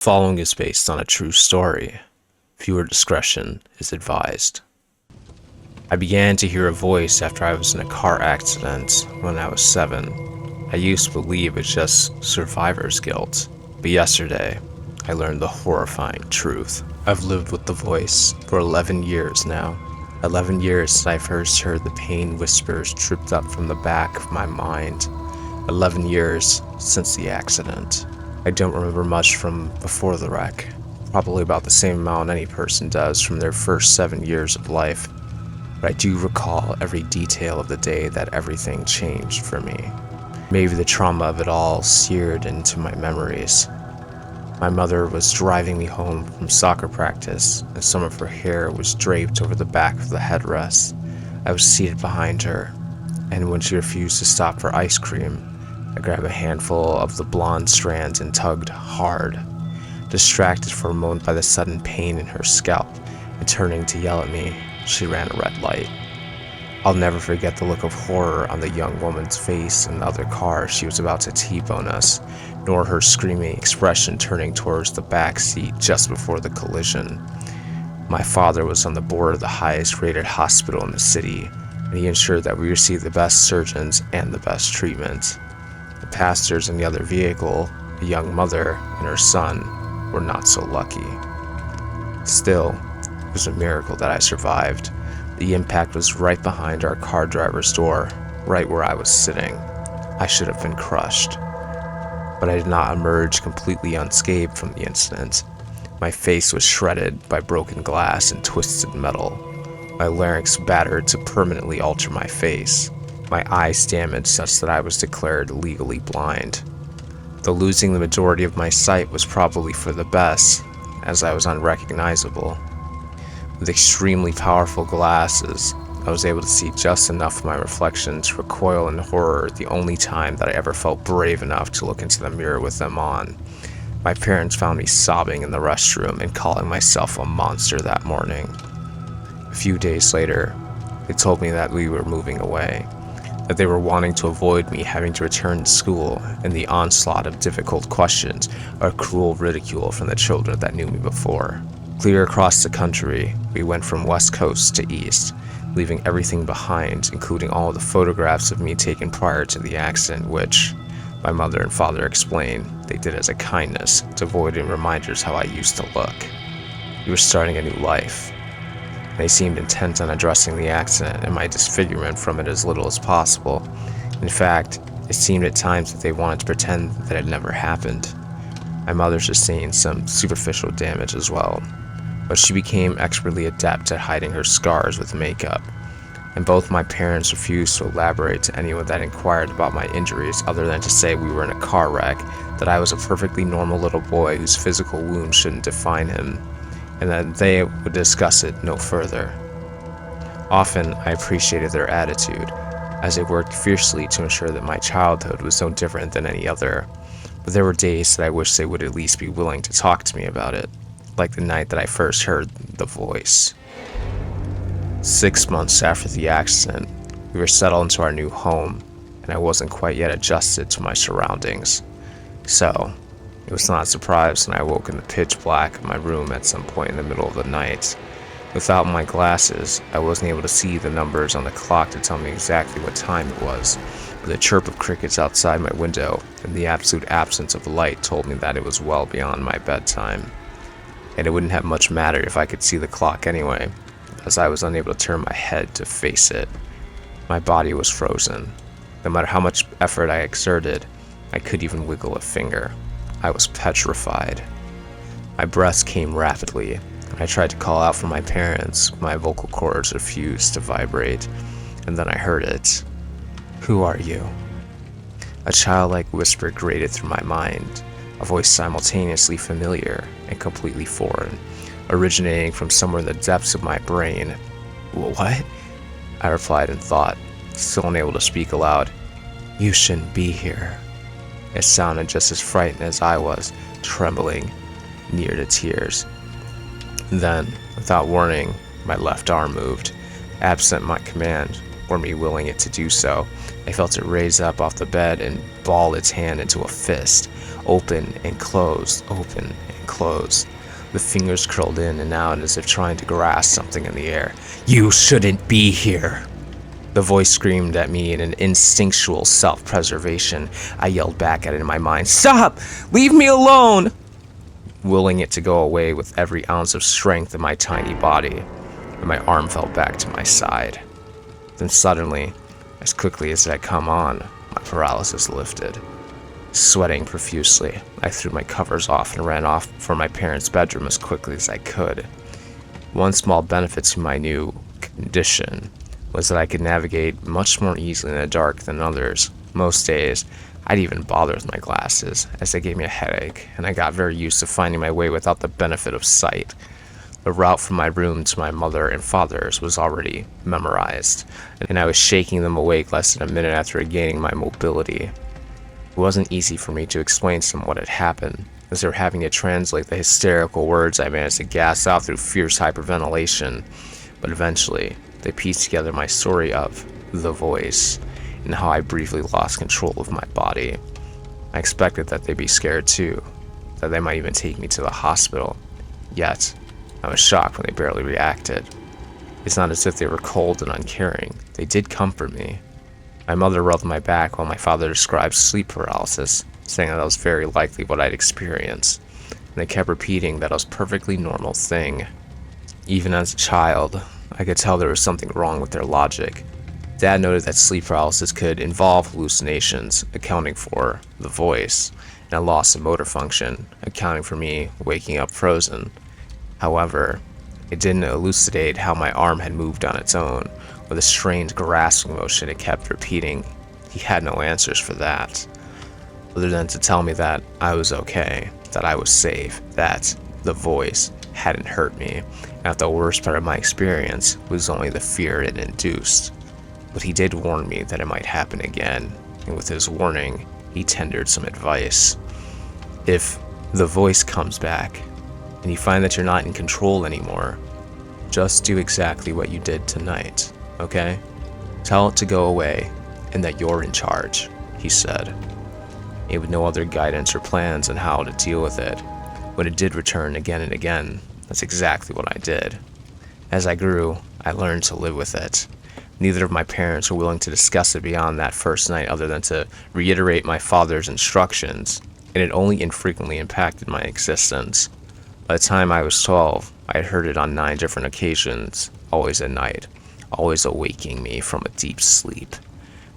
Following is based on a true story. Viewer discretion is advised. I began to hear a voice after I was in a car accident when I was 7. I used to believe it's just survivor's guilt, but yesterday, I learned the horrifying truth. I've lived with the voice for 11 years now. 11 years since I first heard the pain whispers tripped up from the back of my mind. 11 years since the accident. I don't remember much from before the wreck, probably about the same amount any person does from their first 7 years of life, but I do recall every detail of the day that everything changed for me. Maybe the trauma of it all seared into my memories. My mother was driving me home from soccer practice, and some of her hair was draped over the back of the headrest. I was seated behind her, and when she refused to stop for ice cream, I grabbed a handful of the blonde strands and tugged hard. Distracted for a moment by the sudden pain in her scalp, and turning to yell at me, she ran a red light. I'll never forget the look of horror on the young woman's face in the other car she was about to T-bone us, nor her screaming expression turning towards the back seat just before the collision. My father was on the board of the highest-rated hospital in the city, and he ensured that we received the best surgeons and the best treatment. The passengers in the other vehicle, a young mother and her son, were not so lucky. Still, it was a miracle that I survived. The impact was right behind our car driver's door, right where I was sitting. I should have been crushed. But I did not emerge completely unscathed from the incident. My face was shredded by broken glass and twisted metal. My larynx battered to permanently alter my face. My eyes damaged such that I was declared legally blind. Though losing the majority of my sight was probably for the best, as I was unrecognizable. With extremely powerful glasses, I was able to see just enough of my reflection to recoil in horror the only time that I ever felt brave enough to look into the mirror with them on. My parents found me sobbing in the restroom and calling myself a monster that morning. A few days later, they told me that we were moving away, that they were wanting to avoid me having to return to school and the onslaught of difficult questions or cruel ridicule from the children that knew me before. Clear across the country, we went from west coast to east, leaving everything behind, including all the photographs of me taken prior to the accident, which, my mother and father explained, they did as a kindness to avoid any reminders how I used to look. We were starting a new life. They seemed intent on addressing the accident and my disfigurement from it as little as possible. In fact, it seemed at times that they wanted to pretend that it never happened. My mother sustained some superficial damage as well, but she became expertly adept at hiding her scars with makeup, and both my parents refused to elaborate to anyone that inquired about my injuries other than to say we were in a car wreck, that I was a perfectly normal little boy whose physical wounds shouldn't define him, and that they would discuss it no further. Often, I appreciated their attitude, as they worked fiercely to ensure that my childhood was no different than any other, but there were days that I wished they would at least be willing to talk to me about it, like the night that I first heard the voice. 6 months after the accident, we were settled into our new home, and I wasn't quite yet adjusted to my surroundings. So, it was not a surprise when I woke in the pitch black of my room at some point in the middle of the night. Without my glasses, I wasn't able to see the numbers on the clock to tell me exactly what time it was, but the chirp of crickets outside my window and the absolute absence of light told me that it was well beyond my bedtime. And it wouldn't have much mattered if I could see the clock anyway, as I was unable to turn my head to face it. My body was frozen. No matter how much effort I exerted, I couldn't even wiggle a finger. I was petrified. My breaths came rapidly, and I tried to call out for my parents, but my vocal cords refused to vibrate, and then I heard it. "Who are you?" A childlike whisper grated through my mind, a voice simultaneously familiar and completely foreign, originating from somewhere in the depths of my brain. "What?" I replied in thought, still unable to speak aloud. "You shouldn't be here." It sounded just as frightened as I was, trembling, near to tears. Then, without warning, my left arm moved. Absent my command, or me willing it to do so, I felt it raise up off the bed and ball its hand into a fist, open and closed, open and closed. The fingers curled in and out as if trying to grasp something in the air. "You shouldn't be here!" The voice screamed at me in an instinctual self-preservation. I yelled back at it in my mind, "Stop! Leave me alone!" Willing it to go away with every ounce of strength in my tiny body, and my arm fell back to my side. Then suddenly, as quickly as it had come on, my paralysis lifted. Sweating profusely, I threw my covers off and ran off for my parents' bedroom as quickly as I could. One small benefit to my new condition was that I could navigate much more easily in the dark than others. Most days, I'd even bother with my glasses, as they gave me a headache, and I got very used to finding my way without the benefit of sight. The route from my room to my mother and father's was already memorized, and I was shaking them awake less than a minute after regaining my mobility. It wasn't easy for me to explain to them what had happened, as they were having to translate the hysterical words I managed to gas out through fierce hyperventilation, but eventually, they pieced together my story of the voice and how I briefly lost control of my body. I expected that they'd be scared too, that they might even take me to the hospital. Yet, I was shocked when they barely reacted. It's not as if they were cold and uncaring. They did comfort me. My mother rubbed my back while my father described sleep paralysis, saying that was very likely what I'd experienced, and they kept repeating that it was a perfectly normal thing. Even as a child, I could tell there was something wrong with their logic. Dad noted that sleep paralysis could involve hallucinations, accounting for the voice, and a loss of motor function, accounting for me waking up frozen. However, it didn't elucidate how my arm had moved on its own, or the strange grasping motion it kept repeating. He had no answers for that, other than to tell me that I was okay, that I was safe, that the voice hadn't hurt me, and that the worst part of my experience was only the fear it induced. But he did warn me that it might happen again, and with his warning, he tendered some advice. If the voice comes back, and you find that you're not in control anymore, just do exactly what you did tonight, okay? Tell it to go away, and that you're in charge, he said. And with no other guidance or plans on how to deal with it, when it did return again and again, that's exactly what I did. As I grew, I learned to live with it. Neither of my parents were willing to discuss it beyond that first night other than to reiterate my father's instructions, and it only infrequently impacted my existence. By the time I was 12, I had heard it on 9 different occasions, always at night, always awaking me from a deep sleep.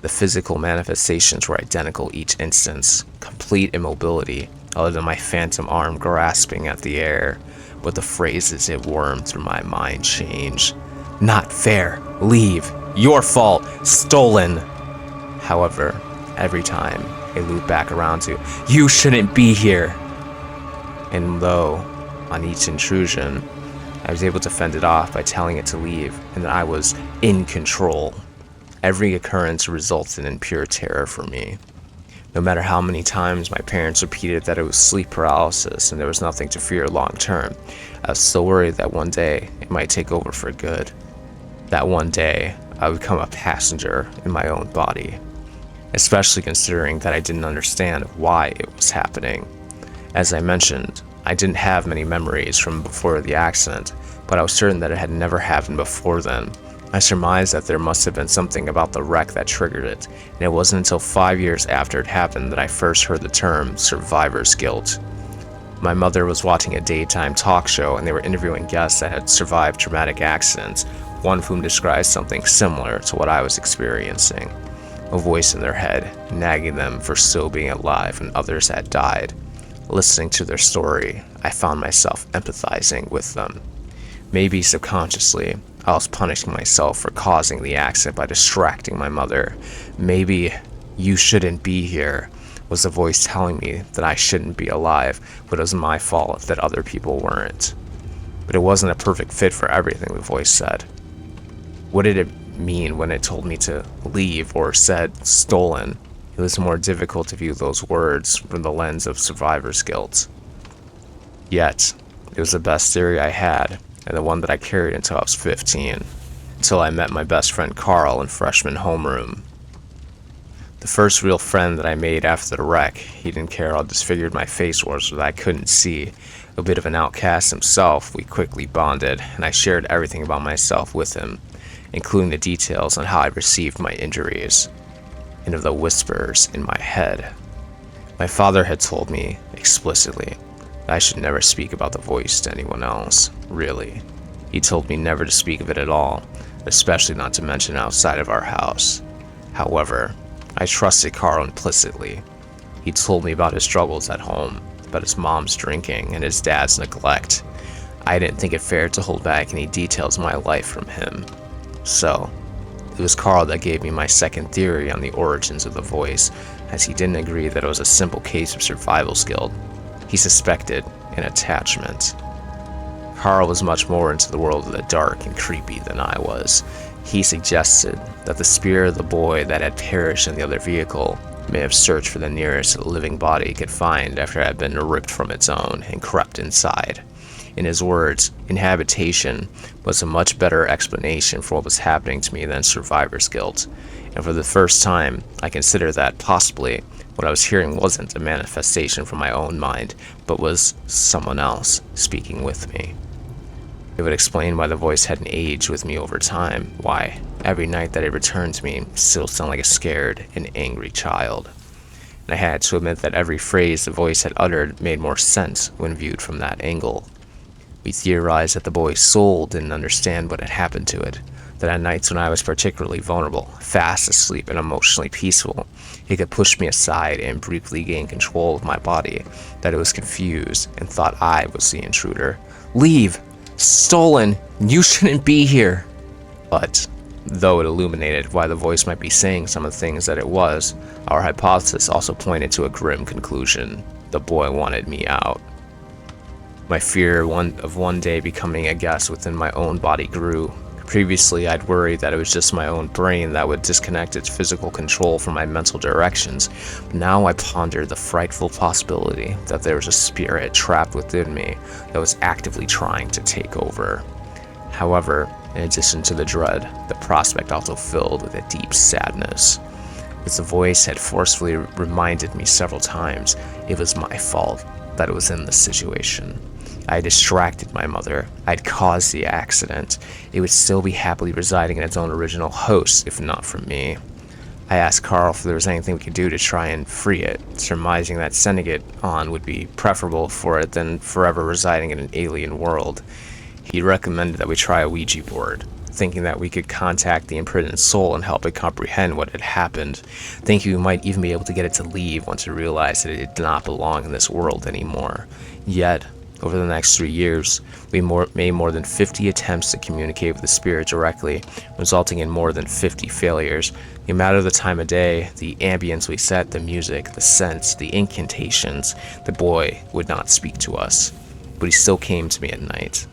The physical manifestations were identical each instance, complete immobility, other than my phantom arm grasping at the air, but the phrases it wormed through my mind changed. Not fair, leave, your fault, stolen. However, every time it looped back around to, you shouldn't be here. And though, on each intrusion, I was able to fend it off by telling it to leave and that I was in control, every occurrence resulted in pure terror for me. No matter how many times my parents repeated that it was sleep paralysis and there was nothing to fear long term, I was still worried that one day it might take over for good. That one day, I would become a passenger in my own body, especially considering that I didn't understand why it was happening. As I mentioned, I didn't have many memories from before the accident, but I was certain that it had never happened before then. I surmised that there must have been something about the wreck that triggered it, and it wasn't until 5 years after it happened that I first heard the term survivor's guilt. My mother was watching a daytime talk show and they were interviewing guests that had survived traumatic accidents, one of whom described something similar to what I was experiencing. A voice in their head, nagging them for still being alive when others had died. Listening to their story, I found myself empathizing with them. Maybe subconsciously, I was punishing myself for causing the accident by distracting my mother. Maybe, you shouldn't be here, was the voice telling me that I shouldn't be alive, but it was my fault that other people weren't. But it wasn't a perfect fit for everything the voice said. What did it mean when it told me to leave or said stolen? It was more difficult to view those words from the lens of survivor's guilt. Yet, it was the best theory I had, and the one that I carried until I was 15, until I met my best friend Carl in freshman homeroom. The first real friend that I made after the wreck, he didn't care how disfigured my face was or that I couldn't see. A bit of an outcast himself, we quickly bonded, and I shared everything about myself with him, including the details on how I received my injuries, and of the whispers in my head. My father had told me, explicitly, that I should never speak about the voice to anyone else, really. He told me never to speak of it at all, especially not to mention outside of our house. However, I trusted Carl implicitly. He told me about his struggles at home, about his mom's drinking and his dad's neglect. I didn't think it fair to hold back any details of my life from him. So, it was Carl that gave me my second theory on the origins of the voice, as he didn't agree that it was a simple case of survival skill. He suspected an attachment. Carl was much more into the world of the dark and creepy than I was. He suggested that the spirit of the boy that had perished in the other vehicle may have searched for the nearest living body it could find after it had been ripped from its own and crept inside. In his words, inhabitation was a much better explanation for what was happening to me than survivor's guilt, and for the first time, I considered that possibly what I was hearing wasn't a manifestation from my own mind, but was someone else speaking with me. It would explain why the voice hadn't aged with me over time, why every night that it returned to me still sounded like a scared and angry child. And I had to admit that every phrase the voice had uttered made more sense when viewed from that angle. We theorized that the boy's soul didn't understand what had happened to it, that at nights when I was particularly vulnerable, fast asleep and emotionally peaceful, it could push me aside and briefly gain control of my body, that it was confused and thought I was the intruder. "Leave! Stolen! You shouldn't be here!" But, though it illuminated why the voice might be saying some of the things that it was, our hypothesis also pointed to a grim conclusion. The boy wanted me out. My fear of one day becoming a guest within my own body grew. Previously, I'd worried that it was just my own brain that would disconnect its physical control from my mental directions. But now I pondered the frightful possibility that there was a spirit trapped within me that was actively trying to take over. However, in addition to the dread, the prospect also filled with a deep sadness. As the voice had forcefully reminded me several times, it was my fault that it was in this situation. I had distracted my mother. I'd caused the accident. It would still be happily residing in its own original host, if not for me. I asked Carl if there was anything we could do to try and free it, surmising that sending it on would be preferable for it than forever residing in an alien world. He recommended that we try a Ouija board, thinking that we could contact the imprisoned soul and help it comprehend what had happened, thinking we might even be able to get it to leave once it realized that it did not belong in this world anymore. Yet, over the next 3 years, we made more than 50 attempts to communicate with the spirit directly, resulting in more than 50 failures. No matter the time of day, the ambience we set, the music, the scents, the incantations, the boy would not speak to us. But he still came to me at night.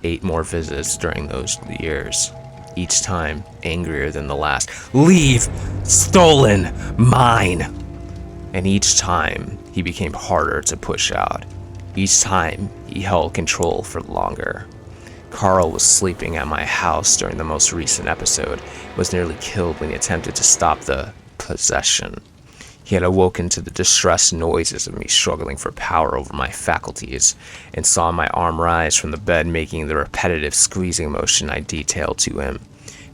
8 more visits during those years, each time angrier than the last. "Leave! Stolen! Mine!" And each time, he became harder to push out. Each time, he held control for longer. Carl was sleeping at my house during the most recent episode, was nearly killed when he attempted to stop the possession. He had awoken to the distressed noises of me struggling for power over my faculties, and saw my arm rise from the bed, making the repetitive squeezing motion I detailed to him.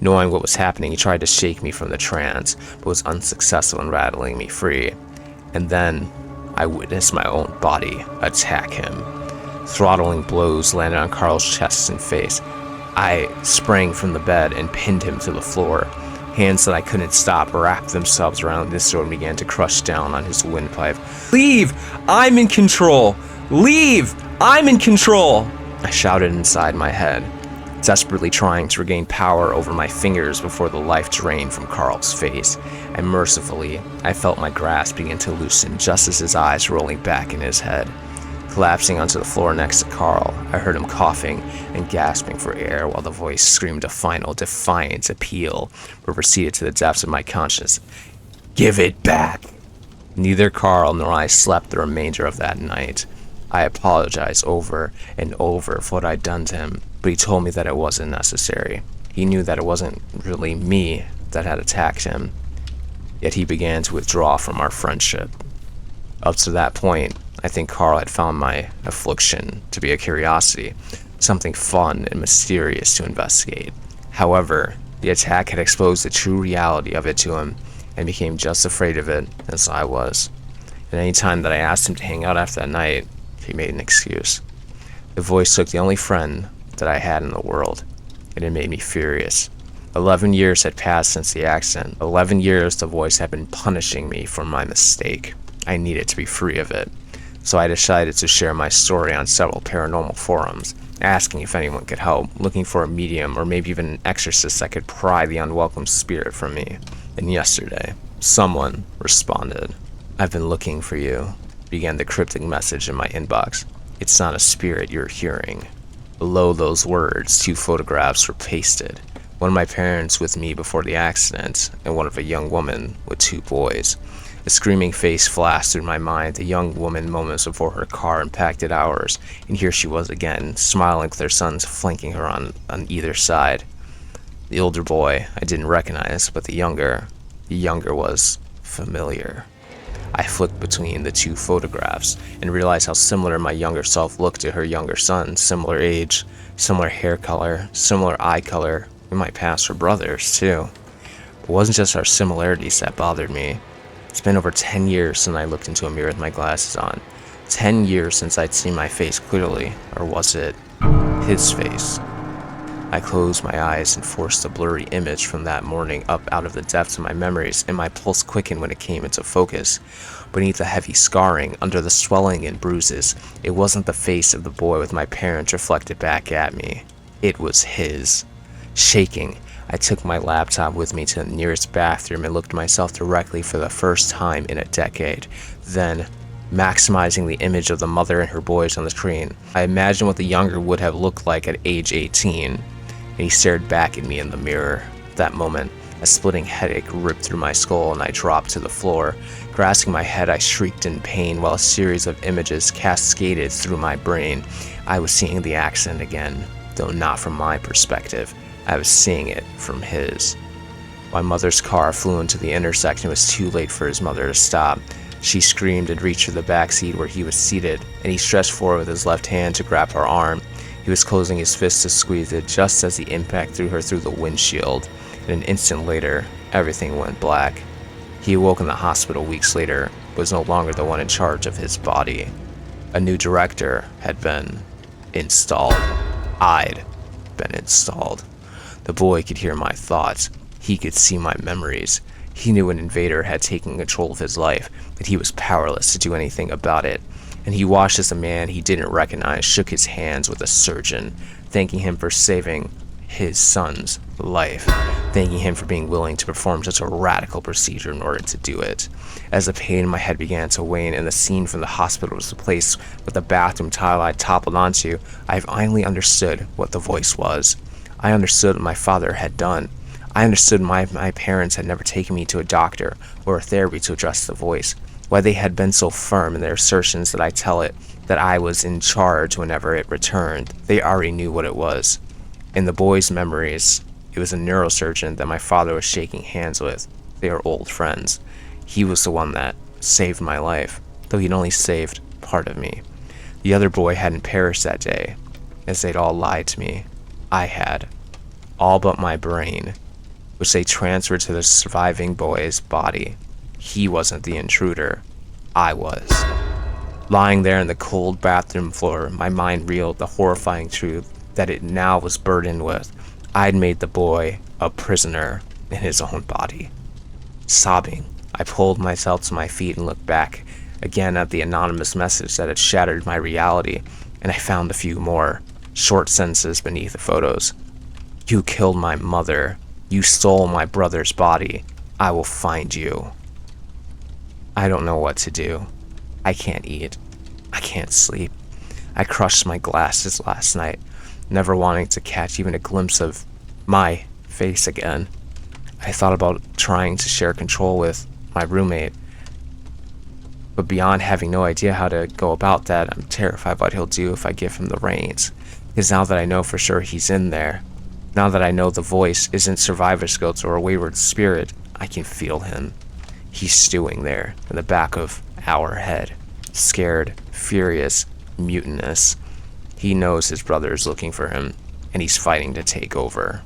Knowing what was happening, he tried to shake me from the trance, but was unsuccessful in rattling me free. And then, I witnessed my own body attack him. Throttling blows landed on Carl's chest and face. I sprang from the bed and pinned him to the floor. Hands that I couldn't stop wrapped themselves around his throat and began to crush down on his windpipe. "Leave! I'm in control! Leave! I'm in control!" I shouted inside my head, desperately trying to regain power over my fingers before the life drained from Carl's face. And mercifully, I felt my grasp begin to loosen just as his eyes were rolling back in his head. Collapsing onto the floor next to Carl, I heard him coughing and gasping for air while the voice screamed a final defiant appeal, but proceeded to the depths of my conscience. "Give it back!" Neither Carl nor I slept the remainder of that night. I apologized over and over for what I'd done to him, but he told me that it wasn't necessary. He knew that it wasn't really me that had attacked him. Yet he began to withdraw from our friendship. Up to that point, I think Carl had found my affliction to be a curiosity, something fun and mysterious to investigate. However, the attack had exposed the true reality of it to him, and became just afraid of it as I was. And any time that I asked him to hang out after that night, he made an excuse. The voice took the only friend that I had in the world, and it made me furious. 11 years had passed since the accident. 11 years the voice had been punishing me for my mistake. I needed to be free of it. So I decided to share my story on several paranormal forums, asking if anyone could help, looking for a medium or maybe even an exorcist that could pry the unwelcome spirit from me. And yesterday, someone responded. "I've been looking for you," began the cryptic message in my inbox. "It's not a spirit you're hearing." Below those words, 2 photographs were pasted. One of my parents with me before the accident, and one of a young woman with 2 boys. A screaming face flashed through my mind, the young woman moments before her car impacted ours, and here she was again, smiling with her sons flanking her on either side. The older boy I didn't recognize, but the younger was familiar. I flicked between the 2 photographs and realized how similar my younger self looked to her younger son, similar age, similar hair color, similar eye color. We might pass for brothers, too. But it wasn't just our similarities that bothered me. It's been over 10 years since I looked into a mirror with my glasses on. 10 years since I'd seen my face clearly, or was it his face? I closed my eyes and forced a blurry image from that morning up out of the depths of my memories, and my pulse quickened when it came into focus. Beneath the heavy scarring, under the swelling and bruises, it wasn't the face of the boy with my parents reflected back at me. It was his. Shaking, I took my laptop with me to the nearest bathroom and looked at myself directly for the first time in a decade. Then, maximizing the image of the mother and her boys on the screen, I imagined what the younger would have looked like at age 18. And he stared back at me in the mirror. At that moment, a splitting headache ripped through my skull and I dropped to the floor. Grasping my head, I shrieked in pain while a series of images cascaded through my brain. I was seeing the accident again, though not from my perspective. I was seeing it from his. My mother's car flew into the intersection. It was too late for his mother to stop. She screamed and reached for the back seat where he was seated, and he stretched forward with his left hand to grab her arm. He was closing his fist to squeeze it just as the impact threw her through the windshield, and an instant later, everything went black. He awoke in the hospital weeks later, but was no longer the one in charge of his body. A new director had been installed. I'd been installed. The boy could hear my thoughts. He could see my memories. He knew an invader had taken control of his life, but he was powerless to do anything about it. And he watched as a man he didn't recognize shook his hands with a surgeon, thanking him for saving his son's life, thanking him for being willing to perform such a radical procedure in order to do it. As the pain in my head began to wane and the scene from the hospital was replaced with the bathroom tile I toppled onto, I finally understood what the voice was. I understood what my father had done. I understood my parents had never taken me to a doctor or a therapy to address the voice, why they had been so firm in their assertions that I tell it that I was in charge whenever it returned. They already knew what it was. In the boy's memories, it was a neurosurgeon that my father was shaking hands with. They are old friends. He was the one that saved my life, though he'd only saved part of me. The other boy hadn't perished that day, as they'd all lied to me. I had. All but my brain, which they transferred to the surviving boy's body. He wasn't the intruder. I was. Lying there in the cold bathroom floor, my mind reeled the horrifying truth that it now was burdened with. I'd made the boy a prisoner in his own body. Sobbing, I pulled myself to my feet and looked back again at the anonymous message that had shattered my reality, and I found a few more short sentences beneath the photos. "You killed my mother. You stole my brother's body. I will find you." I don't know what to do. I can't eat. I can't sleep. I crushed my glasses last night, never wanting to catch even a glimpse of my face again. I thought about trying to share control with my roommate, but beyond having no idea how to go about that, I'm terrified what he'll do if I give him the reins. Because now that I know for sure he's in there, now that I know the voice isn't survivor's guilt or a wayward spirit, I can feel him. He's stewing there in the back of our head, scared, furious, mutinous. He knows his brother is looking for him, and he's fighting to take over.